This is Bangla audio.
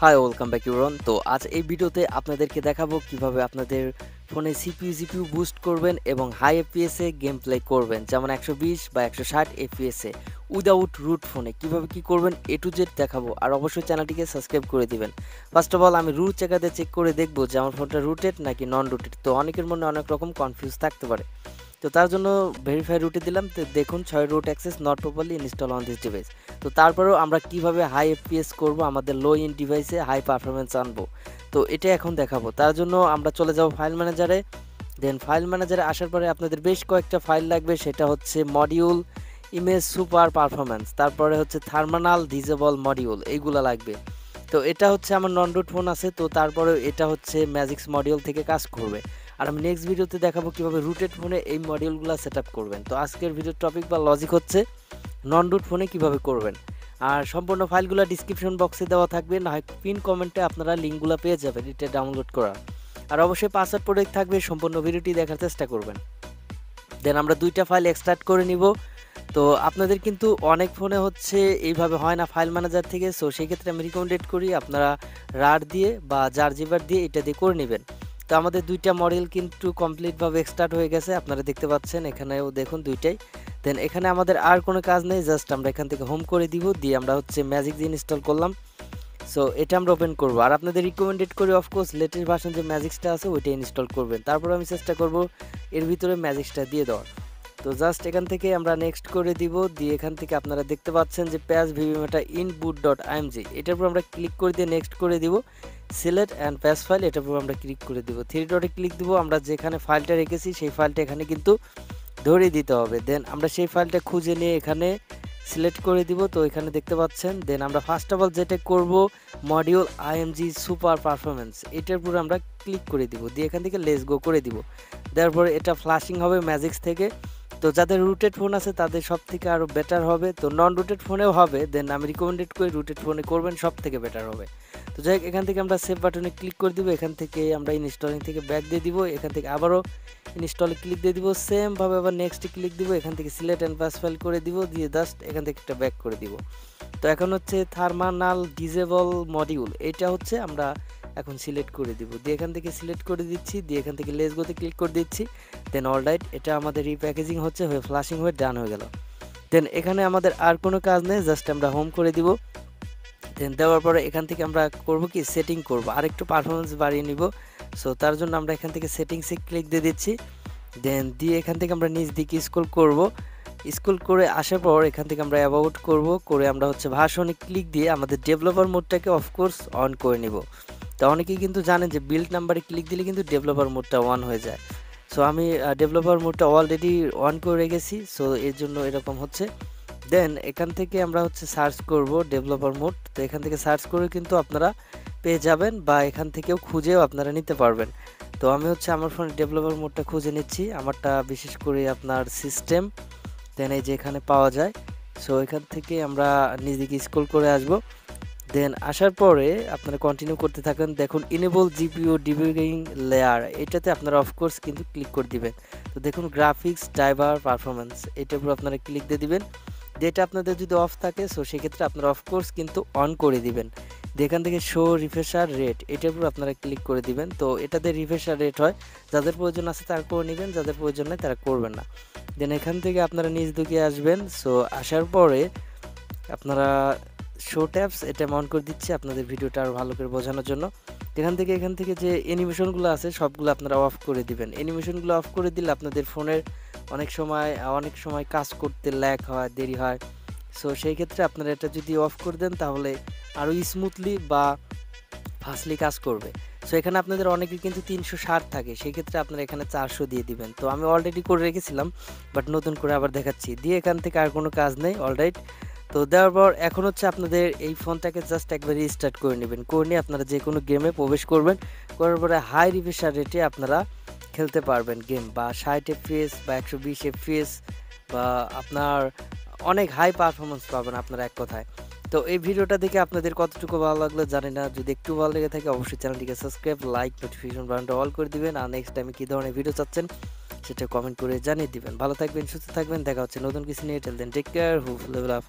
Hi welcome back ইউরন। তো আজ এই ভিডিওতে আপনাদেরকে দেখাবো কিভাবে আপনাদের ফোনে সিপিইউ বুস্ট করবেন এবং হাই এফপিএসে গেম প্লে করবেন, যেমন 120 বা 160 এফপিএসে উইদাউট রুট ফোনে কিভাবে কি করবেন এ টু জেড দেখাবো। আর অবশ্যই চ্যানেলটিকে সাবস্ক্রাইব করে দিবেন। ফার্স্ট অফ অল আমি রুট চেকারে চেক করে দেখবো যে আমার ফোনটা রুটেড নাকি নন রুটেড। তো অনেকের মনে অনেক রকম কনফিউজ থাকতে পারে, তো তার জন্য ভেরিফাই রুটে দিলাম। তো দেখুন 6 root access not properly install on this device. তো তারপরেও আমরা কিভাবে হাই এফপিএস করব, আমাদের লো ইন ডিভাইসে হাই পারফরমেন্স আনবো, তো এটা এখন দেখাবো। তার জন্য আমরা চলে যাব ফাইল ম্যানেজারে। দেন ফাইল ম্যানেজারে আসার পরে আপনাদের বেশ কয়েকটা ফাইল লাগবে, সেটা হচ্ছে মডিউল, ইমেজ সুপার পারফরমেন্স, তারপরে হচ্ছে থার্মানাল ডিজেবল মডিউল, এইগুলো লাগবে। তো এটা হচ্ছে আমার নন রুট ফোন আছে, তো তারপরে এটা হচ্ছে ম্যাজিক্স মডিউল থেকে কাজ করবে। আর আমি নেক্সট ভিডিওতে দেখাবো কিভাবে রুটেড ফোনে এই মডিউলগুলো সেট আপ করবেন। তো আজকের ভিডিওর টপিক বা লজিক হচ্ছে নন রুট ফোনে কিভাবে করবেন। আর সম্পূর্ণ ফাইলগুলো ডিসক্রিপশন বক্সে দেওয়া থাকবে, না হয় পিন কমেন্টে আপনারা লিঙ্কগুলো পেয়ে যাবেন এটা ডাউনলোড করা। আর অবশ্যই পাসওয়ার্ড প্রোটেক্ট থাকবে, সম্পূর্ণ ভিডিওটি দেখার চেষ্টা করবেন। দেন আমরা দুইটা ফাইল এক্সট্রাক্ট করে নিব। তো আপনাদের কিন্তু অনেক ফোনে হচ্ছে এইভাবে হয় না ফাইল ম্যানেজার থেকে, সো সেই ক্ষেত্রে আমি রিকমেন্ডেড করি আপনারা রার দিয়ে বা জারজিবার দিয়ে এটা দিয়ে করে নেবেন। তো আমাদের দুইটা মডেল কিন্তু কমপ্লিটভাবে এক্সট্রাক্ট হয়ে গেছে, আপনারা দেখতে পাচ্ছেন এখানেও দেখুন দুইটাই। দেন এখানে আমাদের আর কোনো কাজ নেই, জাস্ট আমরা এখান থেকে হোম করে দিব, দিয়ে আমরা হচ্ছে ম্যাজিক দিয়ে ইনস্টল করলাম। সো এটা আমরা ওপেন করবো। আর আপনাদের রিকমেন্ডেড করি অফকোর্স লেটেস্ট ভার্সন যে ম্যাজিক্সটা আছে ওইটা ইনস্টল করবেন। তারপর আমি চেষ্টা করব এর ভিতরে ম্যাজিক্সটা দিয়ে দেওয়ার। তো জাস্ট এখান থেকে আমরা নেক্সট করে দিব, দিয়ে এখান থেকে আপনারা দেখতে পাচ্ছেন যে প্যাচ ভিভিমেটা ইন বুট ডট আইএমজি, এটার উপর আমরা ক্লিক করে দিয়ে নেক্সট করে দিব। সিলেক্ট অ্যান্ড প্যাচ ফাইল, এটার উপর আমরা ক্লিক করে দিব। 3 ডটে ক্লিক দিব, আমরা যেখানে ফাইলটা রেখেছি সেই ফাইলটা এখানে কিন্তু ধরিয়ে দিতে হবে। দেন আমরা সেই ফাইলটা খুঁজে নিয়ে এখানে সিলেক্ট করে দিব। তো এখানে দেখতে পাচ্ছেন। দেন আমরা ফার্স্ট অফ অল যেটা করব মডিউল আইএমজি সুপার পারফরমেন্স, এটার উপর আমরা ক্লিক করে দিব, দিয়ে এখান থেকে লেটস গো করে দিব। তারপরে এটা ফ্ল্যাশিং হবে ম্যাজিক্স থেকে। তো যাদের রুটেড ফোন আছে তাদের সব থেকে আরও বেটার হবে, তো নন রুটেড ফোনেও হবে। দেন আমি রিকমেন্ডেড করি রুটেড ফোনে করবেন, সব থেকে বেটার হবে। তো যাই হোক, এখান থেকে আমরা সেভ বাটনে ক্লিক করে দিব, এখান থেকে আমরা ইনস্টলিং থেকে ব্যাক দিয়ে দিব, এখান থেকে আবারও ইনস্টলে ক্লিক দিয়ে দিব, সেমভাবে আবার নেক্সটে ক্লিক দিব, এখান থেকে সিলেক্ট অ্যান্ড পাস ফাইল করে দিব, দিয়ে জাস্ট এখান থেকে একটা ব্যাক করে দিব। তো এখন হচ্ছে থার্মানাল ডিজেবল মডিউল, এটা হচ্ছে আমরা এখন সিলেক্ট করে দিব, দিয়ে এখান থেকে সিলেক্ট করে দিচ্ছি, দিয়ে এখান থেকে লেটস গোতে ক্লিক করে দিচ্ছি। দেন অলরাইট, এটা আমাদের রিপ্যাকেজিং হচ্ছে, হয়ে ফ্লাশিং হয়ে ডান হয়ে গেল। দেন এখানে আমাদের আর কোনো কাজ নেই, জাস্ট আমরা হোম করে দিব। দেন দেওয়ার পরে এখান থেকে আমরা করব কি সেটিং করব, আর একটু পারফরমেন্স বাড়িয়ে নিব। সো তার জন্য আমরা এখান থেকে সেটিংসে ক্লিক দিয়ে দিচ্ছি। দেন দিয়ে এখান থেকে আমরা নিচ দিকে স্ক্রল করব, স্ক্রল করে আসার পর এখান থেকে আমরা অ্যাবাউট করব, করে আমরা হচ্ছে ভার্সনে ক্লিক দিয়ে আমাদের ডেভেলপার মোডটাকে অফকোর্স অন করে নিব। তো অনেকেই কিন্তু জানেন যে বিল্ড নাম্বারে ক্লিক দিলে কিন্তু ডেভেলপার মোডটা অন হয়ে যায়। সো আমি ডেভেলপার মোডটা অলরেডি অন করে রেখেছি, সো এর জন্য এরকম হচ্ছে। দেন এখান থেকে আমরা হচ্ছে সার্চ করব ডেভেলপার মোড। তো এখান থেকে সার্চ করে কিন্তু আপনারা পেয়ে যাবেন, বা এখান থেকেও খুঁজেও আপনারা নিতে পারবেন। তো আমি হচ্ছে আমার ফোনে ডেভেলপার মোডটা খুঁজে নিচ্ছি, আমারটা বিশেষ করে আপনার সিস্টেম। দেন এই যে এখানে পাওয়া যায়। সো এখান থেকে আমরা নিজেকে স্ক্রল করে আসব। দেন আসার পরে আপনারা কন্টিনিউ করতে থাকেন। দেখুন ইনেবল জিপিইউ ডিবাগিং লেয়ার, এটাতে আপনারা অফকোর্স কিন্তু ক্লিক করে দিবেন। তো দেখুন গ্রাফিক্স ড্রাইভার পারফরমেন্স, এটার উপর আপনারা ক্লিক দিয়ে দিবেন। যেটা আপনাদের যদি অফ থাকে সো সেক্ষেত্রে আপনারা অফকোর্স কিন্তু অন করে দিবেন। এখান থেকে শো রিফ্রেশার রেট, এটার উপর আপনারা ক্লিক করে দিবেন। তো এটাতে রিফ্রেশার রেট হয়, যাদের প্রয়োজন আছে তারা করে নেবেন, যাদের প্রয়োজন নেই তারা করবেন না। দেন এখান থেকে আপনারা নিচ দিকে আসবেন। সো আসার পরে আপনারা শো ট্যাবস, এটা অন করে দিচ্ছি আপনাদের ভিডিওটা আরও ভালো করে বোঝানোর জন্য। এখান থেকে যে অ্যানিমেশনগুলো আছে সবগুলো আপনারা অফ করে দিবেন। অ্যানিমেশনগুলো অফ করে দিলে আপনাদের ফোনের অনেক সময় কাজ করতে ল্যাগ হয়, দেরি হয়। সো সেই ক্ষেত্রে আপনারা এটা যদি অফ করে দেন তাহলে আরও স্মুথলি বা ফাস্টলি কাজ করবে। সো এখানে আপনাদের অনেকের কিন্তু 360 থাকে, সেই ক্ষেত্রে আপনারা এখানে 400 দিয়ে দিবেন। তো আমি অলরেডি করে রেখেছিলাম, বাট নতুন করে আবার দেখাচ্ছি। দিয়ে এখান থেকে আর কোনো কাজ নেই, অলরাইট। তো দেওয়ার পর এখন হচ্ছে আপনাদের এই ফোনটাকে জাস্ট একবার রিস্টার্ট করে নেবেন, করে নিয়ে আপনারা যে কোনো গেমে প্রবেশ করবেন, করার পরে হাই রিফ্রেশার রেটে আপনারা খেলতে পারবেন গেম, বা 60 এফপিএস বা 120 এফপিএস, বা আপনার অনেক হাই পারফরমেন্স পাবেন আপনারা এক কথায়। তো এই ভিডিওটা দেখে আপনাদের কতটুকু ভালো লাগলো জানি না, যদি একটু ভালো লেগে থাকে অবশ্যই চ্যানেলটিকে সাবস্ক্রাইব, লাইক, নোটিফিকেশন বাটনটা অল করে দিবেন। আর নেক্সট টাইমে কী ধরনের ভিডিও চাচ্ছেন সেটা কমেন্ট করে জানিয়ে দিবেন। ভালো থাকবেন, সুস্থ থাকবেন, দেখা হচ্ছে নতুন কিছু নিয়ে। টেল দেন টেক কেয়ার, হুপ লেভেল আপ।